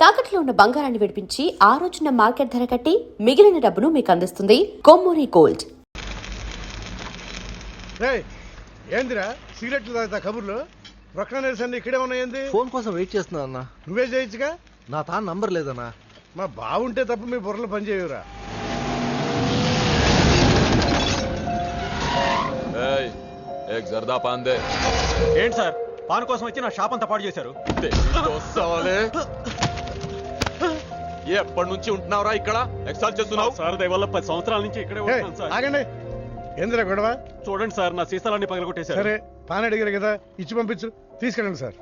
తాకట్లో ఉన్న బంగారాన్ని విడిపించి ఆ రోజున మార్కెట్ ధర కట్టి మిగిలిన డబ్బును మీకు అందిస్తుంది కొమ్మూరి గోల్డ్. ఏందిరా సిగరెట్లు తాగుతా కబుర్లు ప్రొక్లనేషన్ ఇక్కడే ఉన్నాయండి. ఫోన్ కోసం వెయిట్ చేస్తున్నా అన్న. నువ్వే చేయొచ్చుగా. నా తాను నంబర్ లేదన్నా. మా బాగుంటే తప్ప మీ బుర్రలు పనిచేయవురా. ఏంటి సార్ పాన్ కోసం వచ్చి నా షాప్ అంతా పాడు చేశారు. ఎప్పటి నుంచి ఉంటున్నావురా ఇక్కడ? ఎక్సాల్ చేస్తున్నావు సార్ దయవల్ల 10 సంవత్సరాల నుంచి ఇక్కడే ఉంటున్నాను సార్. ఆగండి, ఏందిరా గొడవ? చూడండి సార్ నా సీసాలన్నీ పగలగొట్టేశారు. సరే పాన్ అడిగారు కదా, ఇచ్చి పంపించు, తీసుకెళ్ళండి సార్.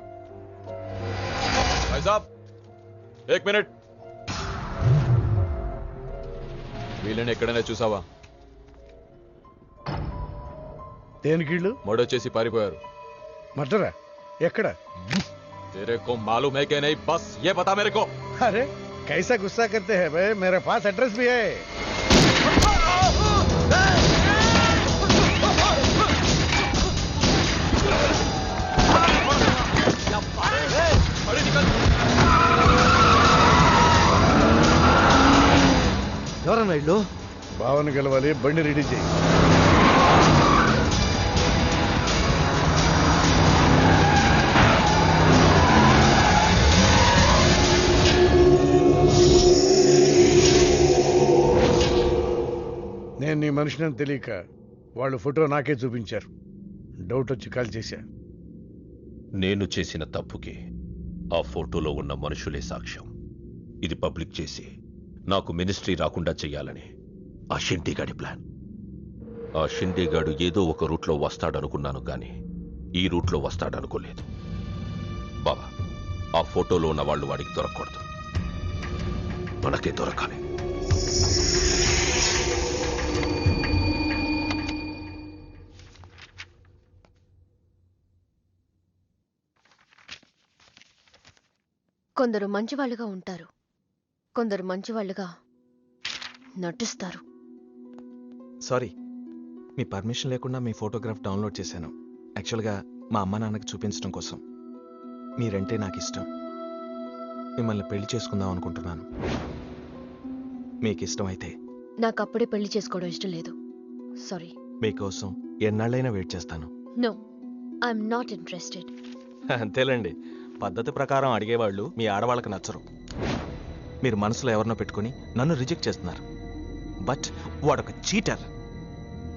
ఏక్ మినిట్, వీళ్ళని ఎక్కడైనా చూసావా? దేనికీళ్ళు మర్డర్ పారిపోయారు. మర్డరా? ఎక్కడ? तेरे को मालूम है कि नहीं? बस ये बता मेरे को. अरे कैसा गुस्सा करते हैं भाई, मेरे पास एड्रेस भी है. ఎవరన్నా ఇల్లు? భావన గెలవాలి, బండి రెడీ చేయి. నేను నీ మనిషిని తెలియక వాళ్ళు ఫోటో నాకే చూపించారు. డౌట్ వచ్చి కాల్ చేశా. నేను చేసిన తప్పుకి ఆ ఫోటోలో ఉన్న మనుషులే సాక్ష్యం. ఇది పబ్లిక్ చేసి నాకు మినిస్ట్రీ రాకుండా చెయ్యాలని ఆ షిండీగాడి ప్లాన్. ఆ షిండీగాడు ఏదో ఒక రూట్లో వస్తాడనుకున్నాను కానీ ఈ రూట్లో వస్తాడనుకోలేదు. బాబా, ఆ ఫోటోలో ఉన్న వాళ్ళు వాడికి దొరకకూడదు, మనకే దొరకాలి. కొందరు మంచివాళ్ళుగా ఉంటారు, కొందరు మంచివాళ్ళుగా నటిస్తారు. సారీ, మీ పర్మిషన్ లేకుండా మీ ఫోటోగ్రాఫ్ డౌన్లోడ్ చేశాను. యాక్చువల్గా మా అమ్మ నాన్నకి చూపించడం కోసం. మీరంటే నాకు ఇష్టం. మిమ్మల్ని పెళ్లి చేసుకుందాం అనుకుంటున్నాను. మీకు ఇష్టం అయితే. నాకు అప్పుడే పెళ్లి చేసుకోవడం ఇష్టం లేదు. సారీ. మీకోసం ఎన్నాళ్ళైనా వెయిట్ చేస్తాను. No, I'm not interested. అంతేలేండి, పద్ధతి ప్రకారం అడిగేవాళ్ళు మీ ఆడవాళ్ళకి నచ్చరు. మీరు మనసులో ఎవరినో పెట్టుకుని నన్ను రిజెక్ట్ చేస్తున్నారు. బట్ వాడొక చీటర్.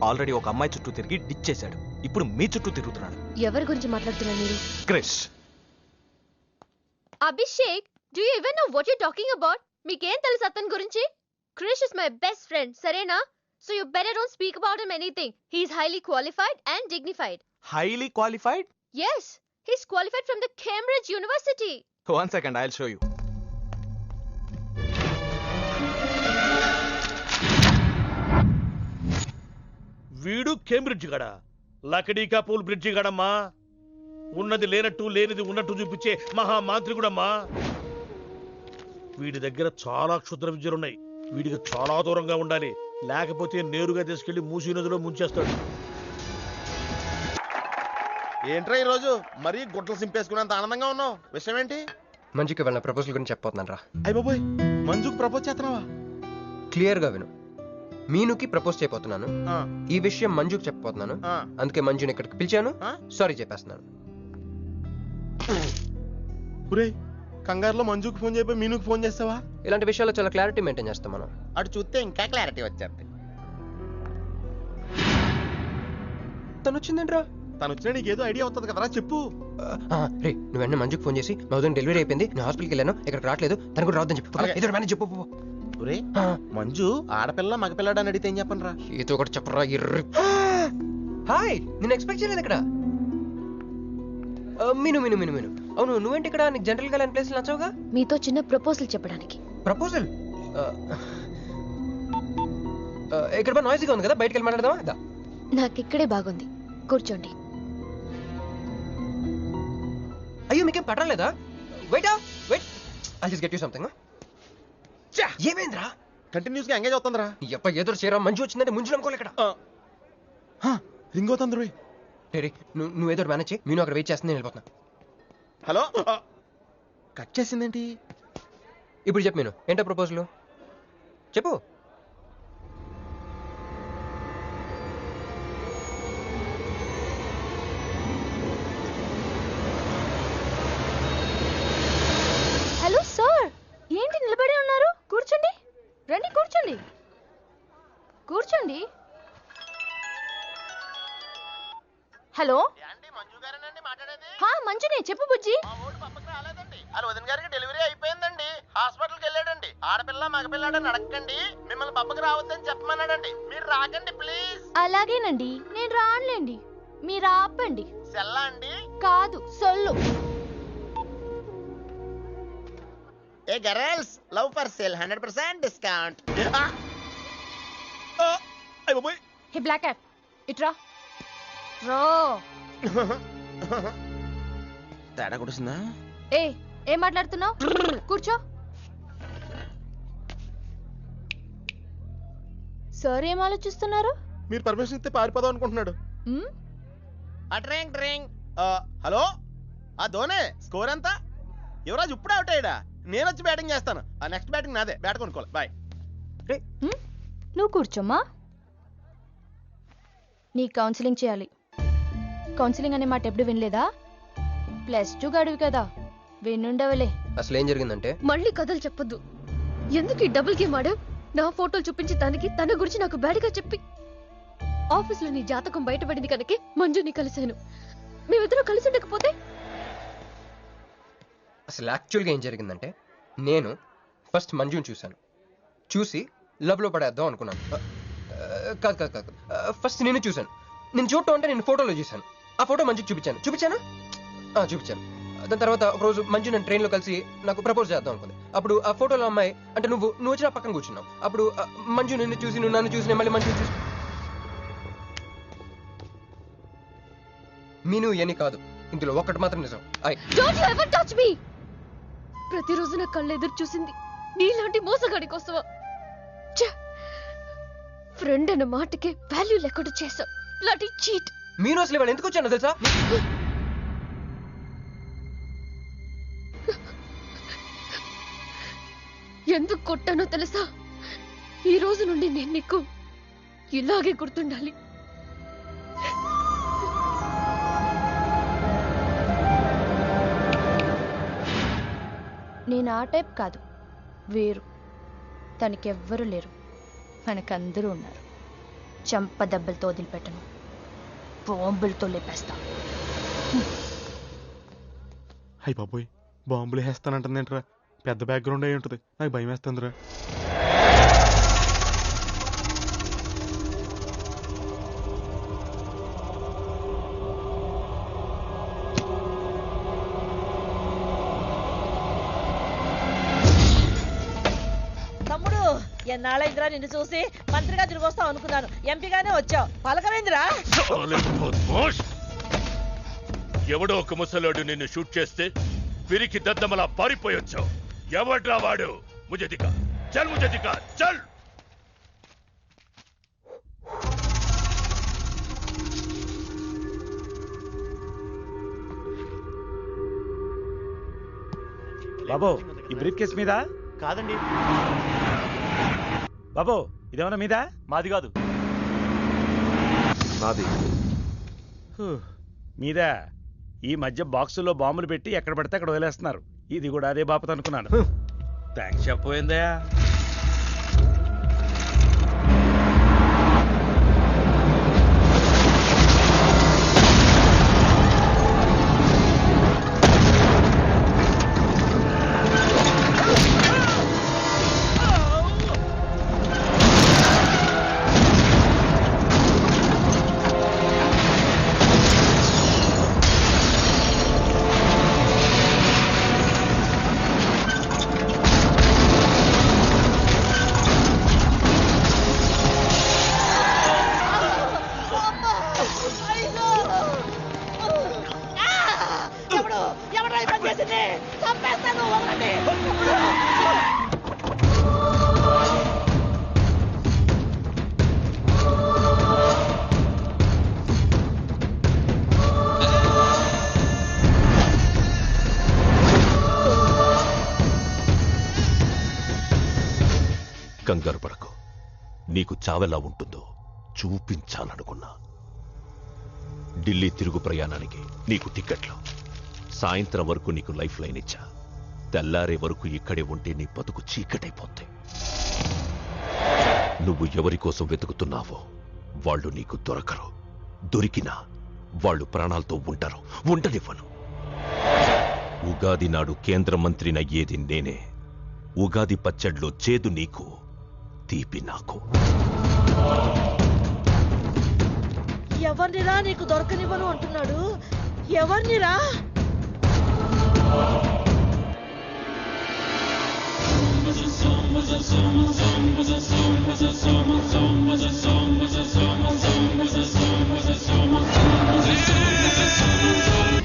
ఆల్రెడీ ఒక అమ్మాయి చుట్టూ తిరిగి డిచ్ చేశాడు. ఇప్పుడు మీ చుట్టూ తిరుగుతున్నాడు. ఎవరి గురించి మాట్లాడుతున్నారు మీరు? Krish. Abhishek, do you even know what you talking about? మీకేం తెలుసు అతని గురించి? Krish is my best friend, సరేనా? So you better don't speak about him anything. He is highly qualified and dignified. Highly qualified? Yes, he's qualified from the Cambridge University. One second, I'll show you. వీడు Cambridge గడ, లకడీకా pool bridge గడమ్మా. ఉన్నది లేనట్టు లేనిది ఉన్నట్టు చూపించే మహామాంత్రికుడమ్మా. వీడి దగ్గర చాలా క్షుద్ర విద్యలున్నాయి. వీడికి చాలా దూరంగా ఉండాలి, లేకపోతే నేరుగా తీసుకెళ్లి మూసీ నదిలో ముంచేస్తాడు. ఏంట్రా ఈరోజు మరీ గుడ్లు సింపేసుకున్నంత ఆనందంగా ఉన్నావు? విషయం ఏంటి? మంజుకి వెళ్ళిన ప్రపోజల్ గురించి చెప్పబోతున్నాను రా. అయ్య బాబోయ్, మంజుకి ప్రపోజ్ చేస్తున్నావా? క్లియర్ గా విను. మీనుకి ప్రపోజ్ చేయబోతున్నాను. ఈ విషయం మంజుకి చెప్పబోతున్నాను. అందుకే మంజుని ఇక్కడికి పిలిచాను. సారీ చెప్పేస్తున్నాను. కంగారులో మంజుకి ఫోన్ చేయబోయి మీనుకి ఫోన్ చేస్తావా? ఇలాంటి విషయాల్లో చాలా క్లారిటీ మెయింటైన్ చేస్తాం మనం. అటు చూస్తే ఇంకా క్లారిటీ వచ్చేది. తను వచ్చిందేంట్రా? తను వచ్చినా నీకేదో ఐడియా అవుతుంది కదరా, చెప్పు. రే, నువ్వు వెంటనే మంజుకి ఫోన్ చేసి మా ఉదయం డెలివరీ అయిపోయింది, నేను హాస్పిటల్కి వెళ్ళాను, ఇక్కడికి రావట్లేదు, తను కూడా రావద్దని చెప్పు. ఏదో మేనేజ్ చెప్పు. మంజు ఆడపిల్ల మగపిల్లాడు అని అడిగితే ఏం చెప్పను రా? ఏదో ఒకటి చెప్పరా. హాయ్, నేను ఎక్స్పెక్ట్ చేయలేదు ఇక్కడ. మీను మీను మీను మీను అవును, నువ్వేంటి ఇక్కడ? నీకు జనరల్ గా ప్లేస్ నచ్చవుగా? మీతో చిన్న ప్రపోజల్ చెప్పడానికి. ప్రపోజల్? ఇక్కడ నాయిస్గా ఉంది కదా, బయటకు వెళ్ళి మాట్లాడదామా? నాకు ఇక్కడే బాగుంది, కూర్చోండి. అయ్యో, మీకేం పట్టలేదా? Wait wait, I just get you something. ఏమైందిరా? కంటిన్యూస్ గా ఎంగేజ్ అవుతుందిరా. ఎప్ప ఏదో చేరా, మంజు వచ్చిందంటే ముంజు నమ్ముకోలే ఇక్కడ. రింగ్ అవుతుంది రోయ్. నువ్వు ఏదో మేనేజ్ చేయి, నేను అక్కడ వెయిట్ చేస్తుంది, నేను వెళ్ళిపోతున్నా. హలో, కట్ చేసిందేంటి? ఇప్పుడు చెప్పు నేను ఏంటో ప్రపోజల్ చెప్పు. హలో సార్, ఏంటి నిలబడి ఉన్నారు? కూర్చోండి, రండి కూర్చోండి, కూర్చోండి. హలో, మంజునే, చెప్పు బుజ్జి. వాళ్ళ వదిన గారికి డెలివరీ అయిపోయిందండి, హాస్పిటల్కి వెళ్ళాడండి. ఆడపిల్ల మగపిల్లాడని అడగండి, మిమ్మల్ని పప్పకి రావద్దని చెప్పమన్నాడండి. మీరు రాకండి ప్లీజ్. అలాగేనండి, నేను రానులేండి, మీరు ఆపండి. సెల్లా అండి? కాదు, సొల్లు. ఏ girls, love for sale 100% discount. Hey black cat, ఇట్రా రా. తేడా కొడుతుందా? ఏం మాట్లాడుతున్నావు? కూర్చో. సార్ ఏం ఆలోచిస్తున్నారు? మీరు పర్మిషన్ ఇస్తే పారిపోదాం అనుకుంటున్నాడు. హలో, ఆ ధోనే స్కోర్ ఎంత? యువరాజ్ ఇప్పుడు అవుట్ అయ్యాడా? నేను వచ్చి బ్యాటింగ్ చేస్తాను. ఆ నెక్స్ట్ బ్యాటింగ్ నాదే. బ్యాట్ కొనుక్కోవాలి. బాయ్. నువ్వు కూర్చోమ్మా. నీ కౌన్సిలింగ్ చేయాలి. కౌన్సిలింగ్ అనే మాట ఎప్పుడు వినలేదా? +2 గడివి కదా, వినుండవలే. అసలు ఏం జరిగిందంటే, మళ్ళీ కథలు చెప్పొద్దు. ఎందుకు ఈ డబుల్ గేమ్ ఆడావు? నా ఫోటోలు చూపించి తన గురించి నాకు బ్యాడ్గా చెప్పి ఆఫీస్లో నీ జాతకం బయటపడింది కనుకే మంజుని కలిశాను. మేమిద్దరం కలిసి ఉండకపోతే? అసలు యాక్చువల్గా ఏం జరిగిందంటే, నేను ఫస్ట్ మంజుని చూశాను. చూసి లవ్లో పడేద్దాం అనుకున్నాను. కాదు కాదు కాదు, ఫస్ట్ నేను చూశాను. నేను చూడటం అంటే నేను ఫోటోలో చూశాను. ఆ ఫోటో మంజుకి చూపించాను. దాని తర్వాత ఒకరోజు మంజు నేను ట్రైన్లో కలిసి నాకు ప్రపోజ్ చేద్దాం అనుకుంది. అప్పుడు ఆ ఫోటోలో అమ్మాయి అంటే నువ్వు వచ్చి నా పక్కన కూర్చున్నావు. అప్పుడు మంజు నిన్ను చూసి, నువ్వు నన్ను చూసి, మళ్ళీ మంజు చూసి. మీను ఇవన్నీ కాదు, ఇందులో ఒక్కటి మాత్రం నిజం. Don't you ever touch me! ప్రతిరోజు నా కళ్ళు ఎదురు చూసింది నీలాంటి మోసగాడి కోసమా? ఫ్రెండ్ అన్న మాటకే వాల్యూ లేకుండా చేశావు. Bloody cheat. మీను అసలు ఇవాళ ఎందుకు వచ్చానో తెలుసా? ఎందుకు కొట్టానో తెలుసా? ఈ రోజు నుండి నేను నీకు ఇలాగే గుర్తుండాలి. నేను ఆ టైప్ కాదు, వేరు. తనకెవ్వరూ లేరు, మనకందరూ ఉన్నారు. చంప దెబ్బలతో వదిలిపెట్టను, బాంబులతో లేపేస్తా. అయ్యి బాబోయ్, బాంబులు వేస్తానంటుందేంట్రా? పెద్ద బ్యాక్గ్రౌండ్ అయి ఉంటుంది, నాకు భయం వేస్తుందిరా. తమ్ముడు, ఎన్నాళ్ళైందిరా నిన్ను చూసి? మంత్రిగా తిరిగి వస్తావు అనుకున్నాను, ఎంపీగానే వచ్చావు. పలకవేందిరా? ఎవడో ఒక ముసలోడు నిన్ను షూట్ చేస్తే పిరికి దద్దమలా పారిపోయొచ్చావు. ఎవడ్రా వాడు? ముజే దిఖా, చల్ ముజే దిఖా, చల్. బాబో, ఈ బ్రీఫ్ కేస్ మీద? కాదండి. బాబో, ఇదేమన్నా మీద? మాది కాదు. నాది మీద. ఈ మధ్య బాక్సుల్లో బాంబులు పెట్టి ఎక్కడ పడితే అక్కడ వదిలేస్తున్నారు. ఇది కూడా అదే బాపత అనుకున్నాను. థ్యాంక్స్ చెప్పపోయిందయా. కంగారు పడకు, నీకు చావెలా ఉంటుందో చూపించాలనుకున్నా. ఢిల్లీ తిరుగు ప్రయాణానికి నీకు టిక్కెట్లు. సాయంత్రం వరకు నీకు లైఫ్ లైన్ ఇచ్చా. తెల్లారే వరకు ఇక్కడే ఉంటే నీ బతుకు చీకటైపోద్ది. నువ్వు ఎవరి కోసం వెతుకుతున్నావో వాళ్ళు నీకు దొరకరు. దొరికినా వాళ్ళు ప్రాణాలతో ఉంటారు. ఉండనివ్వను. ఉగాది నాడు కేంద్ర మంత్రినయ్యేది నేనే. ఉగాది పచ్చడ్లో చేదు నీకు, తీపి నాకు. ఎవరినిరా నీకు దొరకనివ్వను అంటున్నాడు? ఎవరినిరా?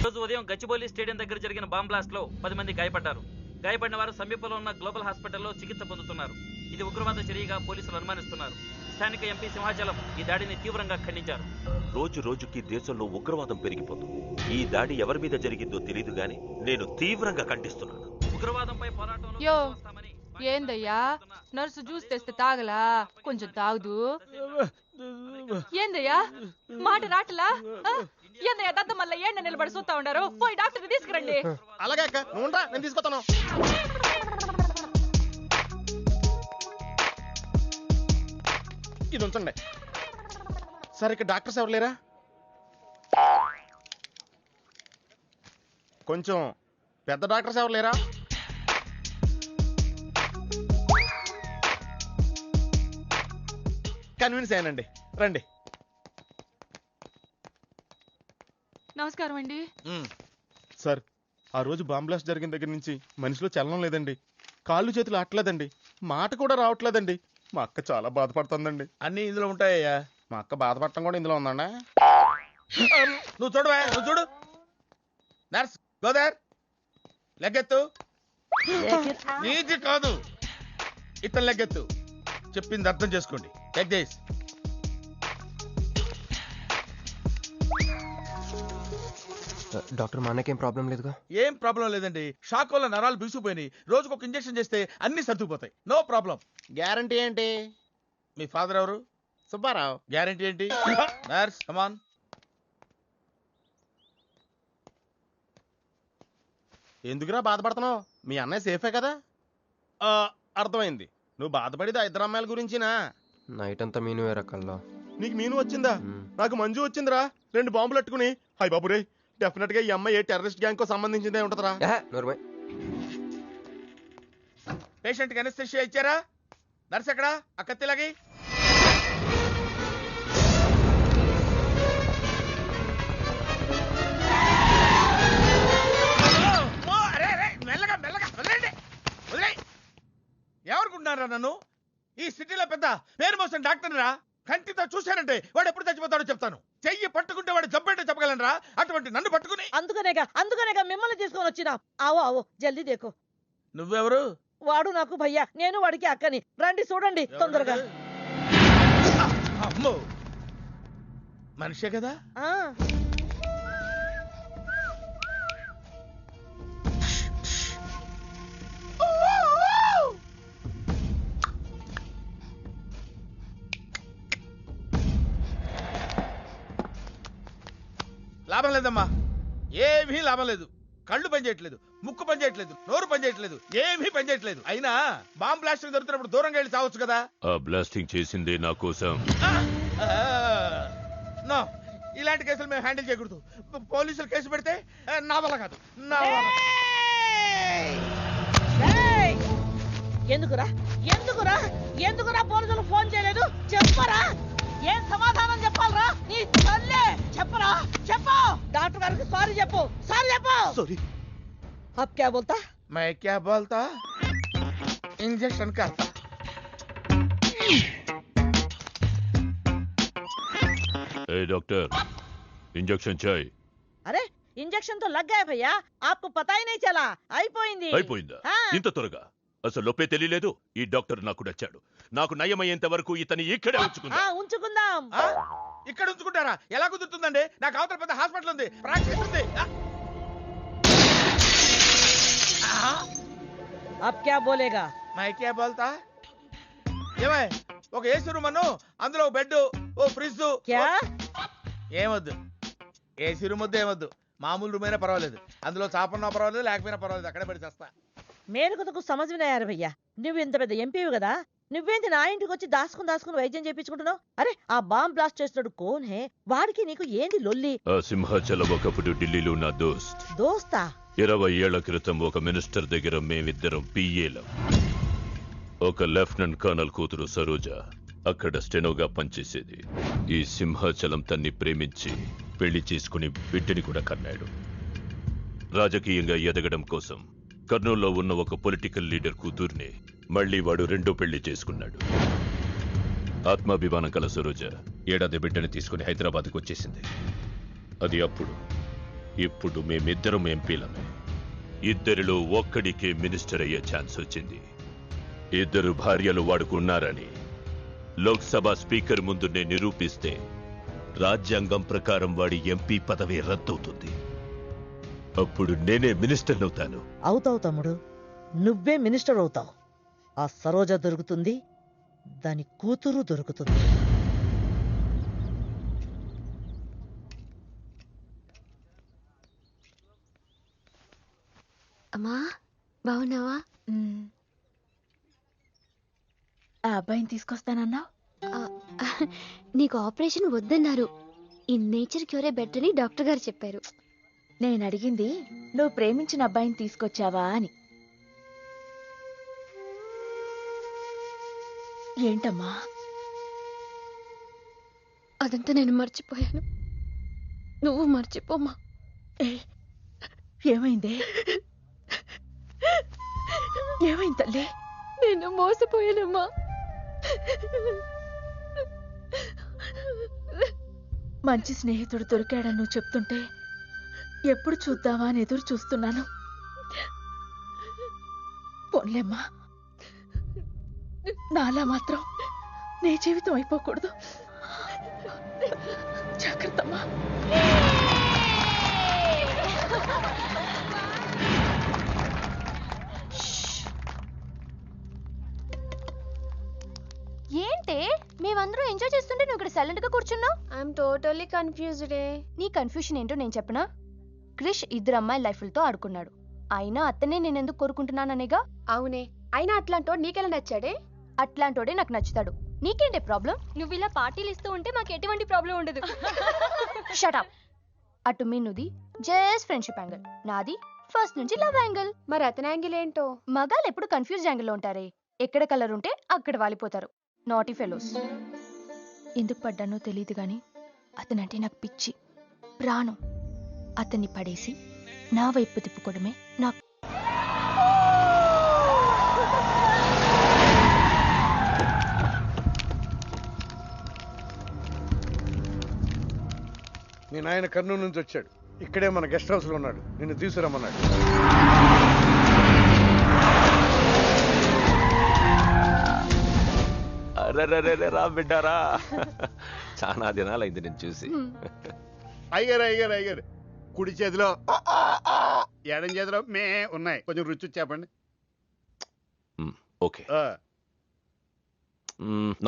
రోజు ఉదయం గచ్చిబౌలి స్టేడియం దగ్గర జరిగిన బాంబ్ బ్లాస్ట్ లో 10 మంది గాయపడ్డారు. గాయపడిన వారు సమీపంలో ఉన్న గ్లోబల్ హాస్పిటల్లో చికిత్స పొందుతున్నారు. ఇది ఉగ్రవాద చర్యగా పోలీసులు అనుమానిస్తున్నారు. స్థానిక ఎంపీ సింహాచలం ఈ దాడిని తీవ్రంగా ఖండించారు. రోజు రోజుకి దేశంలో ఉగ్రవాదం పెరిగిపోతుంది. ఈ దాడి ఎవరి మీద జరిగిందో తెలియదు గాని నేను తీవ్రంగా ఖండిస్తున్నాను. ఉగ్రవాదంపై పోరాటంలో యో ఏందయ్యా, నర్సు జ్యూస్ తెస్తే తాగలా? కొంచెం తాగుదు. ఏందయ్యా మాట రాటలా? ఏందయ్యా దత్త మళ్ళీ ఏండ నిలబడి చూస్తా ఉండారు? పోయి డాక్టర్ తీసుకురండి. అలాగే అక్క, నువ్వు ఉండరా, నేను తీసుకొస్తాను. ఇది ఉంచండి. సార్ ఇక్కడ డాక్టర్స్ ఎవరు లేరా? కొంచెం పెద్ద డాక్టర్స్ ఎవరు లేరా? కన్విన్స్ అయ్యానండి, రండి. నమస్కారం అండి. సార్, ఆ రోజు బాంబ్ బ్లాస్ట్ జరిగిన దగ్గర నుంచి మనిషిలో చలనం లేదండి. కాళ్ళు చేతులు ఆటలేదండి. మాట కూడా రావట్లేదండి. మా అక్క చాలా బాధపడుతుందండి. అన్ని ఇందులో ఉంటాయ్యా. మా అక్క బాధపడటం కూడా ఇందులో ఉందండి. నువ్వు చూడవా, నువ్వు చూడు. నర్స్ గోదర్, లెగ్గెత్తు. నీది కాదు, ఇతను లెగ్గెత్తు. చెప్పింది అర్థం చేసుకోండి. Take this. డాక్టర్, మా అన్నకేం ప్రాబ్లం లేదుగా? ఏం ప్రాబ్లం లేదండి. షాక్ వల్ల నరాలు బిగుసిపోయినాయి. రోజుకు ఒక ఇంజెక్షన్ చేస్తే అన్ని సర్దుకుపోతాయి. No problem. గ్యారంటీ ఏంటి? మీ ఫాదర్ ఎవరు? సుబ్బారావు. గ్యారంటీ ఏంటి? నర్స్ కమాన్. ఎందుకురా బాధపడుతున్నావు? మీ అన్నయ్య సేఫే కదా? అర్థమైంది. నువ్వు బాధపడేది ఆ ఇద్దరు అమ్మాయిల గురించినా? నైట్ అంతా మీను వేరే కల్లా. నీకు మీను వచ్చిందా? నాకు మంజు వచ్చిందిరా. 2 బాంబులు అట్టుకుని. హాయ్ బాబు రే, డెఫినెట్ గా ఈ అమ్మాయి ఏ టెర్రరిస్ట్ గ్యాంగ్ కో సంబంధించిందే ఉంటదరా. పేషెంట్ కి అనస్థిషియా ఇచ్చారా? నర్స్ ఎక్కడ? ఆ కత్తిలాగి. మెల్లగా మెల్లగా వదిలేండి, వదిలే. ఎవరుకుంటున్నారా నన్ను? ఈ సిటీలో పెద్ద పేరు మోసిన డాక్టర్ రా. కంటితో చూశానంటే వాడు ఎప్పుడు చచ్చిపోతాడో చెప్తాను. చెయ్యి పట్టుకుంటే వాడు జబ్బేంటో చెప్పగలనరా? అటువంటి నన్ను పట్టుకుని. అందుకనేగా మిమ్మల్ని తీసుకొని వచ్చినా. ఆవో ఆవో జల్దీ దేకో. నువ్వెవరు? వాడు నాకు భయ్యా, నేను వాడికి అక్కని. రండి చూడండి తొందరగా. అమ్మో, మనిషే కదా? లాభం లేదమ్మా, ఏమీ లాభం లేదు. కళ్ళు పనిచేయట్లేదు, ముక్కు పనిచేయట్లేదు, నోరు పనిచేయట్లేదు, ఏమీ పనిచేయట్లేదు. అయినా బాంబ్ బ్లాస్టింగ్ జరుగుతున్నప్పుడు దూరంగా వెళ్ళి చావచ్చు కదా. ఆ బ్లాస్టింగ్ చేసిందే నా కోసం. నో, ఇలాంటి కేసులు మేము హ్యాండిల్ చేయకూడదు. పోలీసులు కేసు పెడితే నా వల్ల కాదు, నా వల్ల. ఎందుకురా ఎందుకురా ఎందుకురా పోలీసులు ఫోన్ చేయలేదు? చెప్పరా, ఏం సమాధానం చెప్పాలరా? నీ తల్లే చెప్పరా, చెప్పు. డాక్టర్ గారికి సారీ చెప్పు, సారీ చెప్పు. సారీ. అబ్ క్యా బోల్తా? मैं क्या बोलता? इंजेक्शन करता. ए डॉक्टर, इंजेक्शन चाहिए. अरे इंजेक्शन तो लग गया भैया, आपको पता ही नहीं चला. అయిపోయిందా? ఇంత త్వరగా? అసలు లోపే తెలియలేదు. ఈ డాక్టర్ నాకు నచ్చాడు. నాకు నయమయ్యేంత వరకు ఇతని ఇక్కడే ఉంచుకుందాం. ఇక్కడ ఉంచుకుంటారా? ఎలా కుదురుతుందండి? నాకు అవతల పెద్ద హాస్పిటల్ ఉంది, ప్రాక్టీస్ ఉంది. अब क्या बोलेगा? मैं क्या बोलता? ఏమై ఒక ఏసీ రూమ్ అను, అందులో ఒక బెడ్, ఓ ఫ్రిడ్జ్. ఏమొద్దు, ఏసీ రూమ్ వద్దు, ఏమొద్దు. మామూలు రూమ్ అయినా పర్వాలేదు, అందులో చాపన్నా పర్వాలేదు, లేకపోయినా పర్వాలేదు, అక్కడే పడి చేస్తా. మేలుకు సమజమయ్యారు భయ్యా. నువ్వు ఇంత పెద్ద ఎంపీవి కదా, నువ్వేంటి నా ఇంటికి వచ్చి దాసుకుని వైద్యం చేయించుకుంటున్నావు? అరే ఆ బాంబ్ బ్లాస్ట్ చేస్తున్నాడు కోన్ హే, వాడికి నీకు ఏంది లొల్లి? ఆ సింహాచలం ఒకప్పుడు ఢిల్లీలో నా దోస్త్. దోస్తా? 20 ఏళ్ల క్రితం ఒక మినిస్టర్ దగ్గర మేమిద్దరం పిఏలం. ఒక లెఫ్టినెంట్ కర్నల్ కూతురు సరోజ అక్కడ స్టెనోగా పనిచేసేది. ఈ సింహాచలం తన్ని ప్రేమించి పెళ్లి చేసుకుని బిడ్డని కూడా కన్నాడు. రాజకీయంగా ఎదగడం కోసం కర్నూల్లో ఉన్న ఒక పొలిటికల్ లీడర్ కూతుర్ని మళ్లీ వాడు రెండో పెళ్లి చేసుకున్నాడు. ఆత్మాభిమానం కల సరోజ ఏడాది బిడ్డని తీసుకుని హైదరాబాద్కు వచ్చేసింది. అది అప్పుడు. ఇప్పుడు మేమిద్దరం ఎంపీలమే. ఇద్దరిలో ఒక్కడికే మినిస్టర్ అయ్యే ఛాన్స్ వచ్చింది. ఇద్దరు భార్యలు వాడుకున్నారని లోక్సభ స్పీకర్ ముందు నేను నిరూపిస్తే రాజ్యాంగం ప్రకారం వాడి ఎంపీ పదవి రద్దవుతుంది. అప్పుడు నేనే మినిస్టర్ అవుతాను. అవుతావు తమ్ముడు, నువ్వే మినిస్టర్ అవుతావు. ఆ సరోజ దొరుకుతుంది, దాని కూతురు దొరుకుతుంది. అమ్మా బాగున్నావా? ఆ అబ్బాయిని తీసుకొస్తానన్నావు. నీకు ఆపరేషన్ వద్దన్నారు. ఈ నేచర్ క్యూరే బెటర్ అని డాక్టర్ గారు చెప్పారు. నేను అడిగింది నువ్వు ప్రేమించిన అబ్బాయిని తీసుకొచ్చావా అని. ఏంటమ్మా? అదంతా నేను మర్చిపోయాను, నువ్వు మర్చిపోమ్మా. ఏమైంది? ఏమైంది తల్లి? నేను మోసపోయానమ్మా. మంచి స్నేహితుడు దొరికాడని నువ్వు చెప్తుంటే ఎప్పుడు చూద్దామా అని ఎదురు చూస్తున్నాను. పోన్లేమ్మా, నాలా మాత్రం నీ జీవితం అయిపోకూడదు. జాగ్రత్తమ్మా. ఏంటే మేమందరూ ఎంజాయ్ చేస్తుంటే నువ్వు ఇక్కడ సైలెంట్ గా కూర్చున్నావు? I'm totally confused. నీ కన్ఫ్యూషన్ ఏంటో నేను చెప్పనా? క్రిష్ ఇద్దరు అమ్మాయి లైఫ్లతో ఆడుకున్నాడు. అయినా అతనే నేనెందుకు కోరుకుంటున్నాననేగా. అవునే, అయినా అట్లాంటోడు నీకెలా నచ్చాడే? అట్లాంటోడే నాకు నచ్చుతాడు. నీకేంటే ప్రాబ్లం? నువ్వు ఇలా పార్టీలు ఇస్తూ ఉంటే మాకు ఎటువంటి ప్రాబ్లం ఉండదు. షటప్. అటు మీనుది జస్ట్ ఫ్రెండ్షిప్ యాంగిల్, నాది ఫస్ట్ నుంచి లవ్ యాంగిల్. మరి అతని యాంగిల్ ఏంటో? మగాళ్ళు ఎప్పుడు కన్ఫ్యూజ్ యాంగిల్ లో ఉంటారే. ఎక్కడ కలర్ ఉంటే అక్కడ వాలిపోతారు. Naughty fellows. ఎందుకు పడ్డానో తెలియదు గాని అతనంటే నాకు పిచ్చి, ప్రాణం. అతన్ని పడేసి నా వైపు తిప్పుకోవడమే నాకు. మీ నాయన కర్నూలు నుంచి వచ్చాడు. ఇక్కడే మన గెస్ట్ హౌస్ లో ఉన్నాడు. నిన్ను తీసుకురమ్మన్నాడు. రా బిడ్డారా, చాలా దినాలైంది నేను చూసి. అయ్యారు కుడి చేతిలో ఎడం చేతిలో మే ఉన్నాయి, కొంచెం రుచి చెప్పండి. Okay,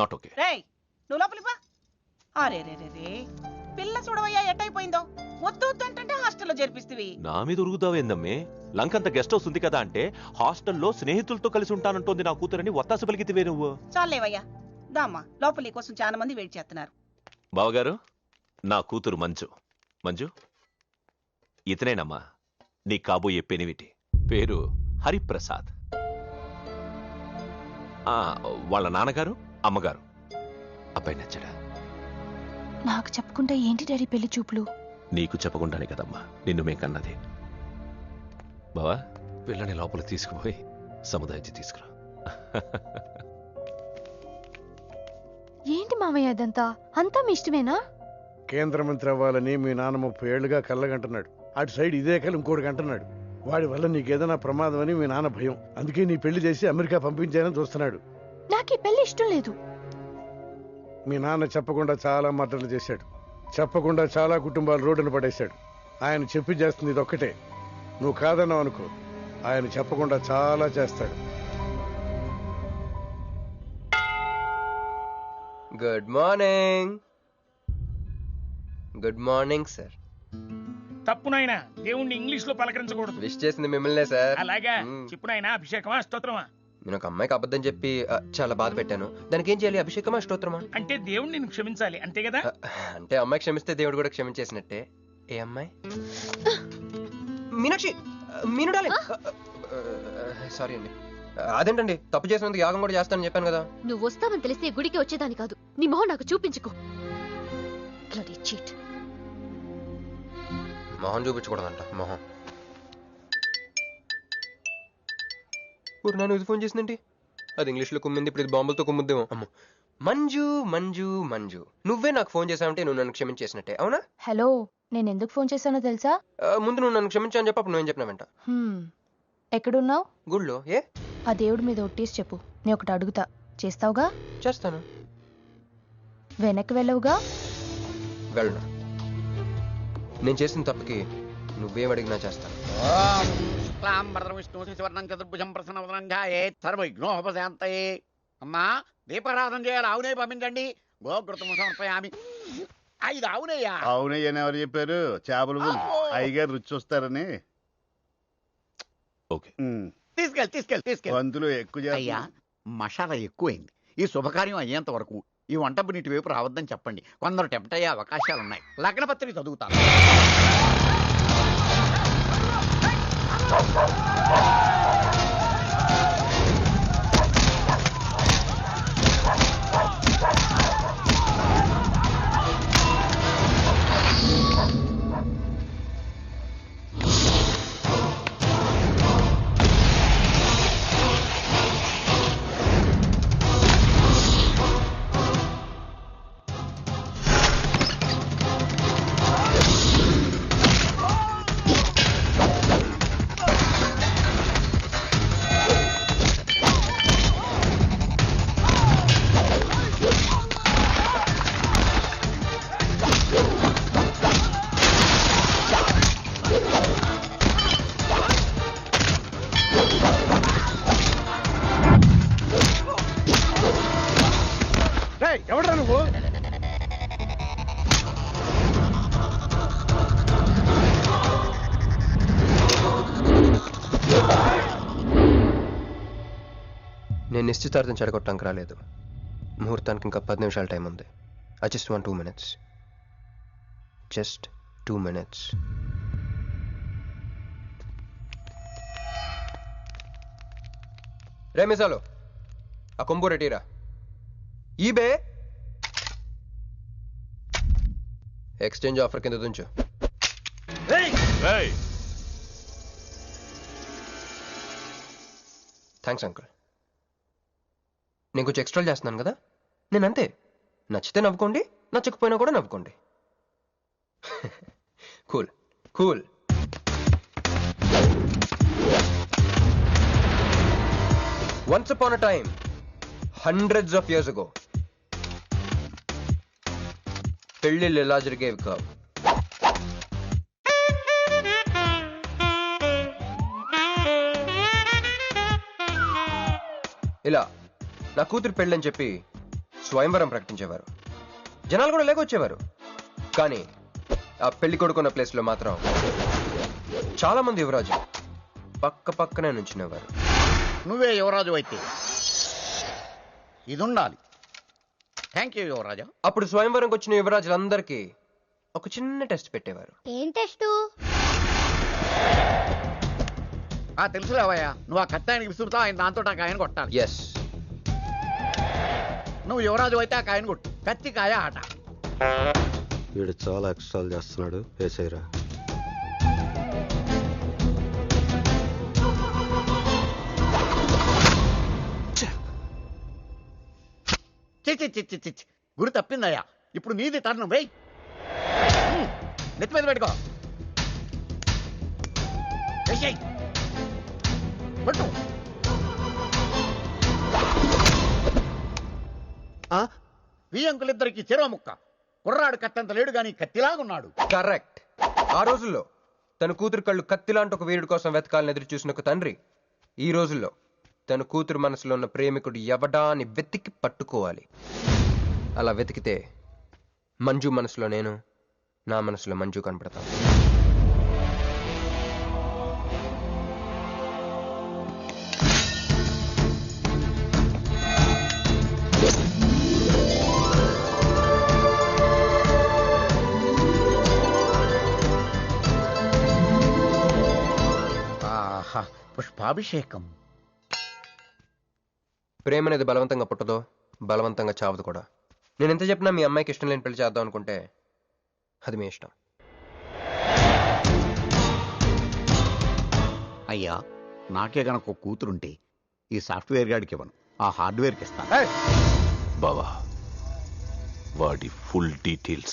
not okay. రేయ్ నువ్వు లోపలికి పా. అరే రే రే రే, పిల్ల చూడవయ్యా ఎట్టయిపోయిందో. వద్దు వద్దు అంటే హాస్టల్లో చేర్పిస్తేవి. నా మీద ఉరుగుతావేందమ్మే? లంకంత గెస్ట్ హౌస్ ఉంది కదా అంటే హాస్టల్లో స్నేహితులతో కలిసి ఉంటానంటోంది నా కూతురని ఒత్తాస పలికితివే నువ్వు. చాలేవయ్యా, దామ్మా లోపలి కోసం చాలా మంది వెయిట్ చేస్తున్నారు. బావగారు, నా కూతురు మంజు. మంజు, ఇతనేనమ్మా నీ కాబోయే పెనివిటి. పేరు హరిప్రసాద్. వాళ్ళ నాన్నగారు అమ్మగారు. అబ్బాయి నచ్చడా? నాకు చెప్పకుండా ఏంటి డాడీ పెళ్లి చూపులు? నీకు చెప్పకుండానే కదమ్మా నిన్ను మేం కన్నది. బావా, పిల్లని లోపల తీసుకుపోయి సముదాయించి తీసుకురా. ఏంటి మామయ్య అదంతా? అంతా మీ ఇష్టమేనా? కేంద్ర మంత్రి అవ్వాలని మీ నాన్న 30 ఏళ్లుగా కళ్ళగంటున్నాడు. అటు సైడ్ ఇదే కళ్ళు ఇంకోటి అంటున్నాడు. వాడి వల్ల నీకేదైనా ప్రమాదం అని మీ నాన్న భయం. అందుకే నీ పెళ్లి చేసి అమెరికా పంపించాలని చూస్తున్నాడు. నాకు ఈ పెళ్లి ఇష్టం లేదు. మీ నాన్న చెప్పకుండా చాలా మర్డర్లు చేశాడు. చెప్పకుండా చాలా కుటుంబాలు రోడ్డును పడేశాడు. ఆయన చెప్పి చేస్తుంది ఇదొక్కటే. నువ్వు కాదన్నావు అనుకో, ఆయన చెప్పకుండా చాలా చేస్తాడు. Good morning. Good morning sir. తప్పు నాయనా, దేవుణ్ణి ఇంగ్లీష్ లో పలకరించకూడదు. విష్ చేసింది మిమ్మల్నే సార్. అలాగా చెప్పు నాయనా, అభిషేకమా స్తోత్రమా? నేను ఒక అమ్మాయికి అబద్ధం చెప్పి చాలా బాధ పెట్టాను. దానికి ఏం చేయాలి? అభిషేకమా స్తోత్రమా? అంటే దేవుణ్ణి నిన్ను క్షమించాలి అంతే కదా? అంటే అమ్మాయి క్షమిస్తే దేవుడు కూడా క్షమించేసినట్టే. ఏ అమ్మాయి? మీనాక్షి. మీనుడాలి. సారీ అండి. అదేంటండి, తప్పు చేసినందుకు యాగం కూడా చేస్తానని చెప్పాను కదా. నువ్వు వస్తావని తెలిస్తే గుడికి వచ్చేదాని కాదు. నీ మొహం నాకు చూపించుకో. Bloody cheat. మొహం చూపించకూడదంట. మొహం. నన్ను ఇది ఫోన్ చేసిందండి. అది ఇంగ్లీష్లో కుమ్మింది, ఇప్పుడు ఇది బాంబులతో కుమ్ముద్దేమో. అమ్మో. మంజు మంజు మంజు, నువ్వే నాకు ఫోన్ చేసావంటే నువ్వు నన్ను క్షమించేసినట్టే, అవునా? హలో, నేను ఎందుకు ఫోన్ చేశానో తెలుసా? ముందు నువ్వు నన్ను క్షమించాను చెప్పు, నువ్వేం చెప్పినావంట. ఎక్కడున్నావు? గుళ్ళో. ఏ? ఆ దేవుడి మీద ఒట్టేసి చెప్పు, నేను ఒకటి అడుగుతా, చేస్తావుగా? చేస్తాను. వెనక్కి వెళ్ళవుగా? వెళ్ళను. నేను చేసిన తప్పుకి నువ్వేం అడిగినా చేస్తాను. విష్ణు శివర్ణం చతుర్భుజం ప్రసన్నవదనం ధ్యాయేత్ సర్వవిఘ్నోపశాంతయే. అమ్మా, దీపారాధన చేయాలి. ఆవునే పంపించండి. గోకృతం సమర్పయామి. 5 ఆవునయ్యా. అవునయ్య అని ఎవరు చెప్పారు? చేపలు అయ్యగారు రుచి చూస్తారని. తీసుకెళ్ళి వంతులు ఎక్కువ. అయ్యా, మసాలా ఎక్కువైంది. ఈ శుభకార్యం అయ్యేంత వరకు ఈ వంట నీటి వైపు రావద్దని చెప్పండి. కొందరు టెంప్ట్ అయ్యే అవకాశాలున్నాయి. లగ్న పత్రిక చదువుతాను. ఎవడరా నువ్వు? నేను నిశ్చితార్థం చెడగొట్టడానికి రాలేదు. ముహూర్తానికి ఇంకా 10 నిమిషాల టైం ఉంది. I just want 2 minutes. Just 2 minutes. రే మిసాలో, ఆ కొంబు రెటీరా. ఈబే ఎక్స్చేంజ్ ఆఫర్ కింద తుంచు. Thanks uncle. నేను కొంచెం ఎక్స్ట్రా చేస్తున్నాను కదా. నేను అంతే. నచ్చితే నవ్వుకోండి, నచ్చకపోయినా కూడా నవ్వుకోండి. Cool cool. Once upon a time, hundreds of years ago, పెళ్ళిళ్ళు ఎలా జరిగేవి కావు. ఇలా నా కూతురు పెళ్ళని చెప్పి స్వయంవరం ప్రకటించేవారు. జనాలు కూడా లేకొచ్చేవారు. కానీ ఆ పెళ్లి కొడుకున్న ప్లేస్లో మాత్రం చాలా మంది యువరాజు పక్క పక్కనే నుంచునేవారు. నువ్వే యువరాజు అయితే ఇది ఉండాలి. థ్యాంక్ యూ యువరాజా. అప్పుడు స్వయంవరంకి వచ్చిన యువరాజులందరికీ ఒక చిన్న టెస్ట్ పెట్టేవారు. ఏం టెస్ట్? తెలుసులేవయ్యా, నువ్వు ఆ కత్తాయనికి విసురుతావు, ఆయన దాంతో ఆ కాయను కొట్టాలి. ఎస్. నువ్వు యువరాజు అయితే ఆ కాయను కొట్టు. కత్తి కాయ ఆట. వీడు చాలా ఎక్స్ట్రాలు చేస్తున్నాడు. వేసేయరా. గురి తప్పిందయ్యా. ఇప్పుడు నీది టర్న్. వెయ్, నెత్తి మీద పెట్టుకో. పట్టు. ఈ అంకులిద్దరికి చెరవ ముక్క. కుర్రాడు కత్తంత లేడు గాని కత్తిలాగున్నాడు. కరెక్ట్. ఆ రోజుల్లో తన కూతురు కళ్ళు కత్తిలాంటి ఒక వీరుడి కోసం వెతకాలని ఎదురు చూసిన ఒక తండ్రి ఈ రోజుల్లో తన కూతురు మనసులో ఉన్న ప్రేమికుడు ఎవడా అని వెతికి పట్టుకోవాలి. అలా వెతికితే మంజు మనసులో నేను, నా మనసులో మంజు కనపడతాను. ఆహా, పుష్పాభిషేకం. ప్రేమ అనేది బలవంతంగా పుట్టదో, బలవంతంగా చావదు కూడా. నేను ఎంత చెప్పినా మీ అమ్మాయికి ఇష్టం లేని పెళ్లి చేద్దాం అనుకుంటే అది మీ ఇష్టం. అయ్యా, నాకే గనక ఒక కూతురుంటే ఈ సాఫ్ట్వేర్ గాడికి ఇవ్వను, ఆ హార్డ్వేర్కి ఇస్తాను. బావా, వాడి ఫుల్ డీటెయిల్స్